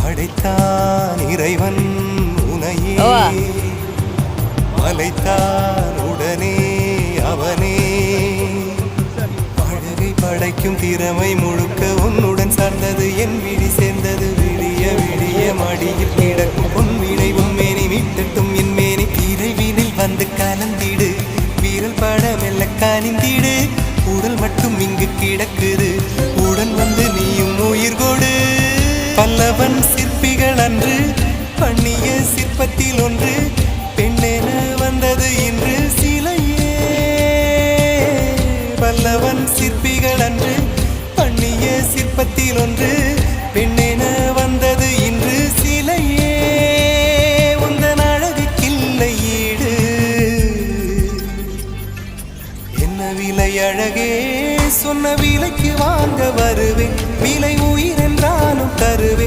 படைத்தான் இறைவன் உனையே மலைத்தான் உடனே அவனே அழகை படைக்கும் திறமை முழுக்க உன்னுடன் சார்ந்தது என் விழி சேர்ந்தது விடிய விடிய மடியில் கிடக்கும் பொன்வினை உன்மேனி மீட்டட்டும் என் மேனி இறைவினில் வந்து கலந்திடு வீரல் பட மெல்ல காணிந்திடு உடல் மட்டும் இங்கு கிடக்குது உடன் வந்து நீயும் உயிர் கொடு பல்லவன் சிற்பிகள் அன்று பண்ணிய சிற்பத்தில் ஒன்று பெண்ணென வந்தது இன்று சிலையே பல்லவன் சிற்பிகள் அன்று பண்ணிய சிற்பத்தில் ஒன்று பெண்ணென வந்தது இன்று சிலையே உந்தன் அழகுக்கில்லை ஈடு என்ன விலை அழகே சொன்ன விலைக்கு வாங்க வருவேன் விலை உயிர் என்றாலும் தருவேன்